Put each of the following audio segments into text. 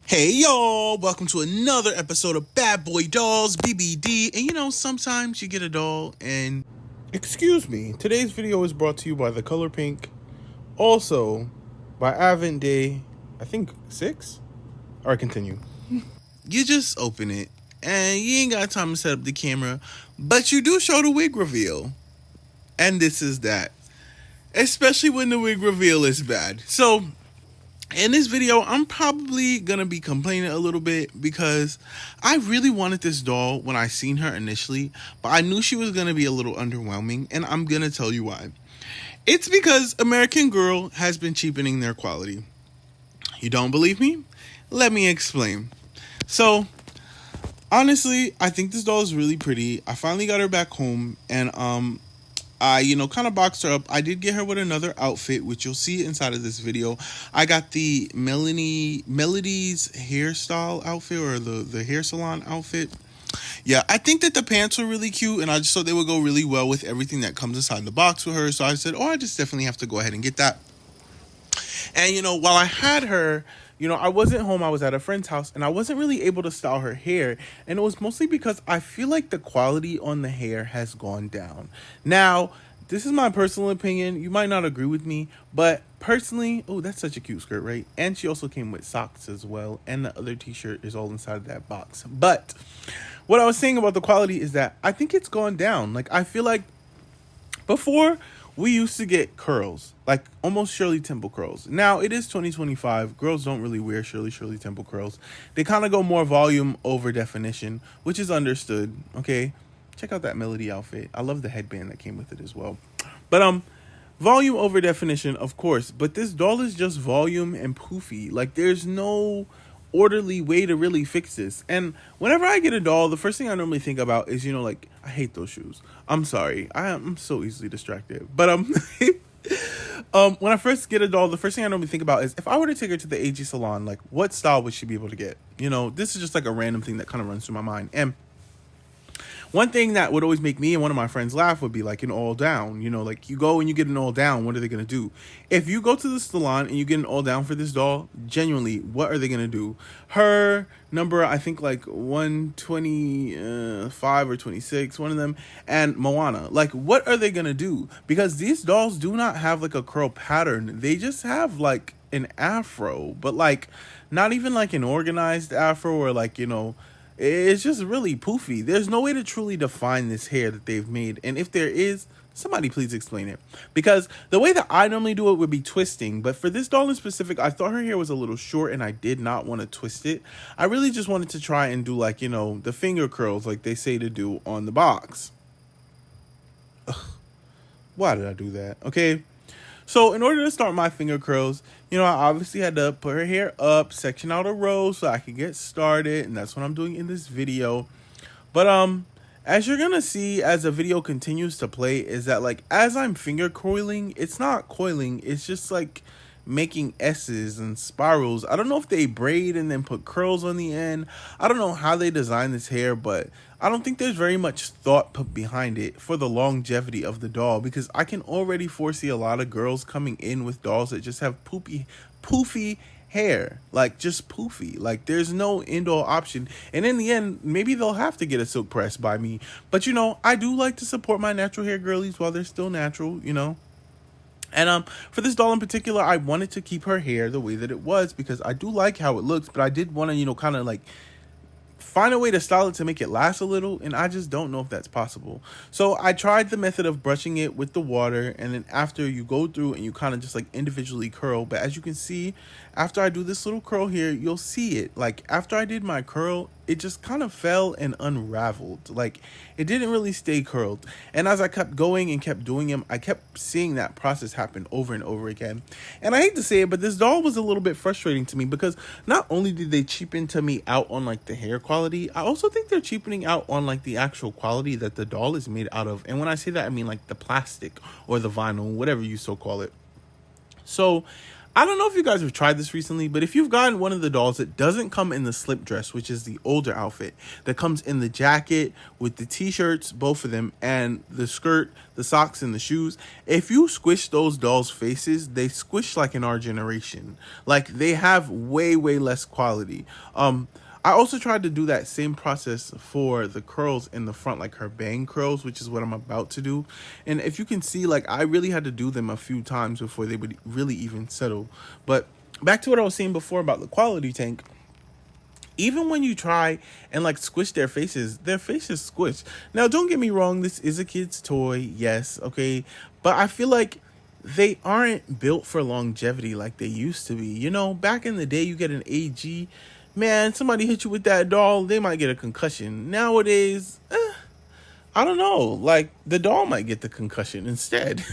Hey y'all, welcome to another episode of Badboydolls, BBD. And sometimes you get a doll and Excuse me, today's video is brought to you by The Color Pink, also by Avent Day, I think 6? Alright, continue. you just open it and you ain't got time to set up the camera, but you do show the wig reveal. And this is that. Especially when the wig reveal is bad. So, in this video, I'm probably going to be complaining a little bit because I really wanted this doll when I seen her initially, but I knew she was going to be a little underwhelming, and I'm going to tell you why. It's because American Girl has been cheapening their quality. You don't believe me? Let me explain. So, honestly, I think this doll is really pretty. I finally got her back home, and I, kind of boxed her up. I did get her with another outfit, which you'll see inside of this video. I got the Melody's hairstyle outfit, or the hair salon outfit. Yeah, I think that the pants were really cute, and I just thought they would go really well with everything that comes inside the box with her. So I said, I just definitely have to go ahead and get that. And, while I had her, I wasn't home. I was at a friend's house, and I wasn't really able to style her hair. And it was mostly because I feel like the quality on the hair has gone down. Now, this is my personal opinion. You might not agree with me, but personally, oh, that's such a cute skirt, right? And she also came with socks as well. And the other t-shirt is all inside of that box. But what I was saying about the quality is that I think it's gone down. Like, I feel like before, we used to get curls, like almost Shirley Temple curls. Now, it is 2025. Girls don't really wear Shirley Temple curls. They kind of go more volume over definition, which is understood, okay? Check out that Melody outfit. I love the headband that came with it as well. But, volume over definition, of course. But this doll is just volume and poofy. Like, there's no orderly way to really fix this. And whenever I get a doll, the first thing I normally think about is, I hate those shoes. I'm sorry. I'm so easily distracted. But when I first get a doll, the first thing I normally think about is if I were to take her to the AG salon, like what style would she be able to get? This is just like a random thing that kind of runs through my mind. And one thing that would always make me and one of my friends laugh would be like an all down. Like you go and you get an all down. What are they going to do? If you go to the salon and you get an all down for this doll, genuinely, what are they going to do? Her number, I think like 125 or 26, one of them, and Moana. Like, what are they going to do? Because these dolls do not have like a curl pattern. They just have like an afro, but like not even like an organized afro or like, it's just really poofy. There's no way to truly define this hair that they've made. And if there is, somebody please explain it. Because the way that I normally do it would be twisting. But for this doll in specific, I thought her hair was a little short and I did not want to twist it. I really just wanted to try and do like, the finger curls like they say to do on the box. Ugh. Why did I do that? Okay. So in order to start my finger curls, I obviously had to put her hair up, section out a row so I could get started. And that's what I'm doing in this video. But as you're going to see as the video continues to play is that like as I'm finger coiling, it's not coiling. It's just like making S's and spirals. I don't know if they braid and then put curls on the end. I don't know how they design this hair, but I don't think there's very much thought put behind it for the longevity of the doll, because I can already foresee a lot of girls coming in with dolls that just have poofy hair, like just poofy. Like there's no indoor option, and in the end maybe they'll have to get a silk press by me. But I do like to support my natural hair girlies while they're still natural. And for this doll in particular, I wanted to keep her hair the way that it was because I do like how it looks, but I did want to, kind of like find a way to style it to make it last a little, and I just don't know if that's possible. So I tried the method of brushing it with the water, and then after you go through and you kind of just like individually curl. But as you can see, after I do this little curl here, you'll see it. Like after I did my curl, it just kind of fell and unraveled. Like it didn't really stay curled. And as I kept going and kept doing them, I kept seeing that process happen over and over again. And I hate to say it, but this doll was a little bit frustrating to me because not only did they cheapen to me out on like the hair quality, I also think they're cheapening out on like the actual quality that the doll is made out of. And when I say that, I mean like the plastic or the vinyl, whatever you so call it. So I don't know if you guys have tried this recently, but if you've gotten one of the dolls that doesn't come in the slip dress, which is the older outfit, that comes in the jacket with the t-shirts, both of them, and the skirt, the socks, and the shoes, if you squish those dolls' faces, they squish like in our generation. Like, they have way, way less quality. I also tried to do that same process for the curls in the front, like her bang curls, which is what I'm about to do. And if you can see, like, I really had to do them a few times before they would really even settle. But back to what I was saying before about the quality tank. Even when you try and like squish their faces squish. Now, don't get me wrong, this is a kid's toy, yes, okay, but I feel like they aren't built for longevity like they used to be. You know, back in the day, you get an AG, man, somebody hit you with that doll, they might get a concussion. Nowadays, I don't know, like the doll might get the concussion instead,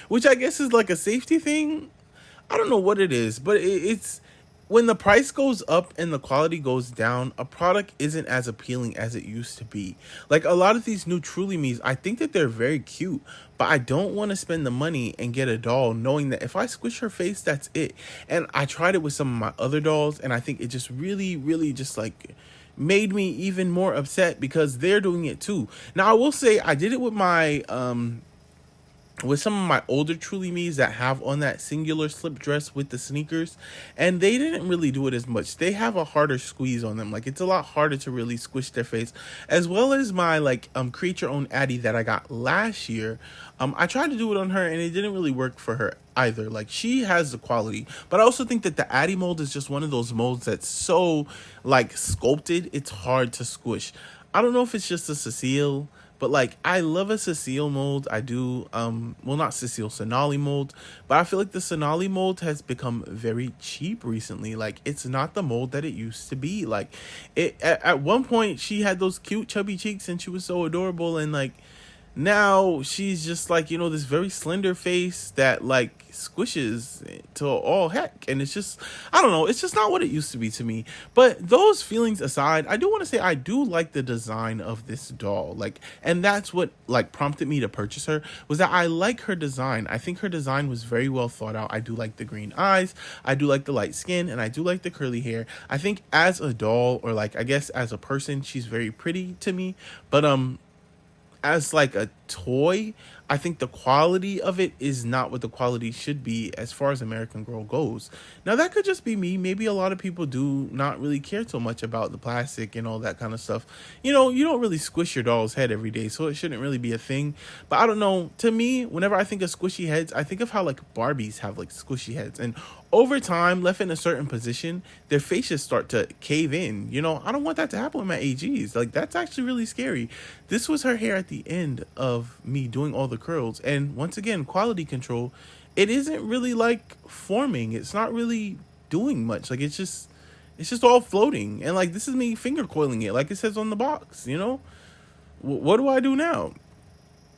which I guess is like a safety thing. I don't know what it is, but it's when the price goes up and the quality goes down, a product isn't as appealing as it used to be. Like a lot of these new Truly Me's, I think that they're very cute, but I don't want to spend the money and get a doll knowing that if I squish her face, that's it. And I tried it with some of my other dolls, and I think it just really, really just like made me even more upset because they're doing it too. Now, I will say I did it with my with some of my older Truly Me's that have on that singular slip dress with the sneakers, and they didn't really do it as much. They have a harder squeeze on them. Like, it's a lot harder to really squish their face. As well as my like create your own Addie that I got last year. I tried to do it on her and it didn't really work for her either. Like, she has the quality, but I also think that the Addie mold is just one of those molds that's so like sculpted, it's hard to squish. I don't know if it's just a Cecile, but like I love a Cecile mold. I do well, not Cecile, Sonali mold, but I feel like the Sonali mold has become very cheap recently. Like, it's not the mold that it used to be. Like, it at one point she had those cute chubby cheeks and she was so adorable, and like now she's just like, you know, this very slender face that like squishes to all heck, and it's just, I don't know, it's just not what it used to be to me. But those feelings aside, I do want to say I do like the design of this doll, like, and that's what like prompted me to purchase her, was that I like her design. I think her design was very well thought out. I do like the green eyes, I do like the light skin, and I do like the curly hair. I think as a doll, or like I guess as a person, she's very pretty to me, but as like a toy, I think the quality of it is not what the quality should be as far as American Girl goes. Now, that could just be me. Maybe a lot of people do not really care so much about the plastic and all that kind of stuff. You know, you don't really squish your doll's head every day, so it shouldn't really be a thing. But I don't know. To me, whenever I think of squishy heads, I think of how like Barbies have like squishy heads. And over time, left in a certain position, their faces start to cave in. You know, I don't want that to happen with my AGs. Like, that's actually really scary. This was her hair at the end of me doing all the curls. And once again, quality control, it isn't really like forming. It's not really doing much. Like, it's just all floating. And like, this is me finger coiling it, like it says on the box, you know? What do I do now?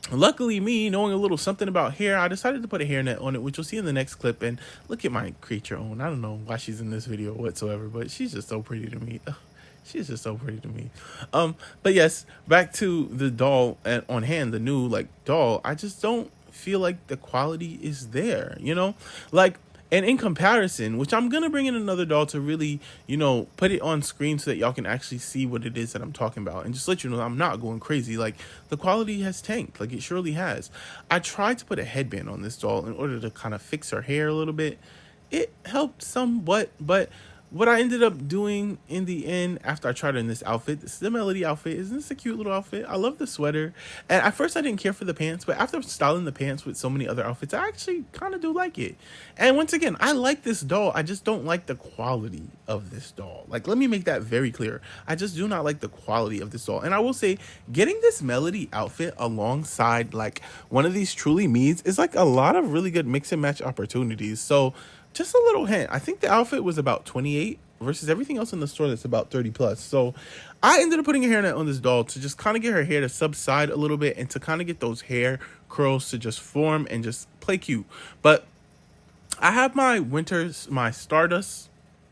Luckily, me knowing a little something about hair, I decided to put a hairnet on it, which you'll see in the next clip. And look at my create your own. I don't know why she's in this video whatsoever, but she's just so pretty to me. Ugh, she's just so pretty to me. But yes, back to the doll on hand, the new like doll. I just don't feel like the quality is there, you know? Like, and in comparison, which I'm going to bring in another doll to really, you know, put it on screen so that y'all can actually see what it is that I'm talking about. And just let you know, I'm not going crazy. Like, the quality has tanked. Like, it surely has. I tried to put a headband on this doll in order to kind of fix her hair a little bit. It helped somewhat, but what I ended up doing in the end, after I tried her in this outfit, this is the Melody outfit. Isn't this a cute little outfit? I love the sweater. And at first I didn't care for the pants, but after styling the pants with so many other outfits, I actually kind of do like it. And once again, I like this doll. I just don't like the quality of this doll. Like, let me make that very clear. I just do not like the quality of this doll. And I will say, getting this Melody outfit alongside like one of these Truly Me's is like a lot of really good mix and match opportunities. So just a little hint, I think the outfit was about 28 versus everything else in the store that's about 30 plus. So I ended up putting a hairnet on this doll to just kind of get her hair to subside a little bit and to kind of get those hair curls to just form and just play cute. But I have my Stardust,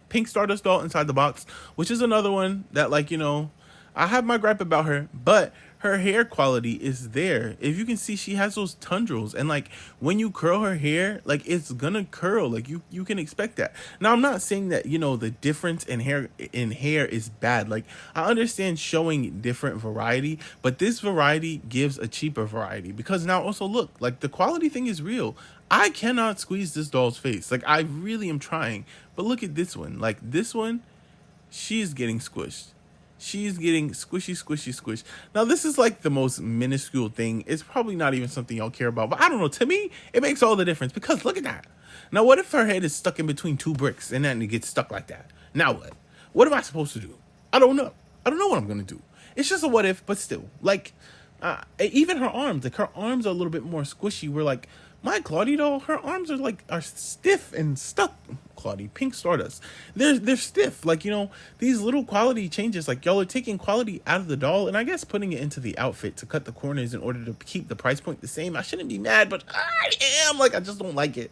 pink Stardust doll inside the box, which is another one that, like, you know, I have my gripe about her, but her hair quality is there. If you can see, she has those tendrils, and like when you curl her hair, like it's gonna curl. Like you can expect that. Now I'm not saying that, you know, the difference in hair is bad. Like I understand showing different variety, but this variety gives a cheaper variety, because now also look, like the quality thing is real. I cannot squeeze this doll's face. Like I really am trying, but look at this one. Like this one, she's getting squished. She's getting squishy, squishy, squish. Now, this is like the most minuscule thing. It's probably not even something y'all care about. But I don't know. To me, it makes all the difference, because look at that. Now, what if her head is stuck in between two bricks and then it gets stuck like that? Now what? What am I supposed to do? I don't know. I don't know what I'm going to do. It's just a what if, but still. Like, even her arms. Like, her arms are a little bit more squishy. Where, like, my Claudie doll, her arms are stiff and stuck. Claudie, Pink Stardust, they're stiff. Like, you know, these little quality changes, like y'all are taking quality out of the doll and I guess putting it into the outfit to cut the corners in order to keep the price point the same. I shouldn't be mad, but I am. Like, I just don't like it.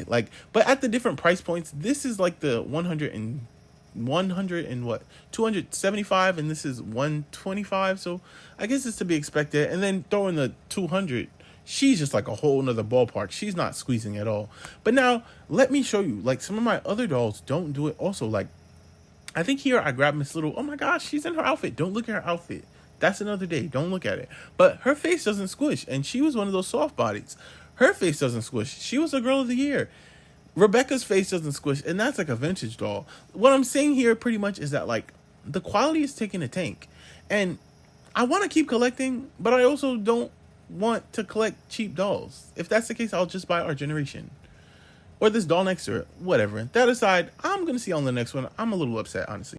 Like, but at the different price points, this is like the 100 and what, 275, and this is 125. So I guess it's to be expected. And then throw in the 200. She's just like a whole nother ballpark. She's not squeezing at all. But now let me show you, like, some of my other dolls don't do it also. Like, I think here I grabbed Miss Little. Oh my gosh, she's in her outfit. Don't look at her outfit. That's another day. Don't look at it. But her face doesn't squish, and she was one of those soft bodies. Her face doesn't squish. She was a girl of the year. Rebecca's face doesn't squish, and that's like a vintage doll. What I'm saying here pretty much is that, like, the quality is taking a tank. And I want to keep collecting, but I also don't want to collect cheap dolls. If that's the case, I'll just buy Our Generation or this doll next to it, whatever. That aside, I'm gonna see you on the next one. I'm a little upset, honestly.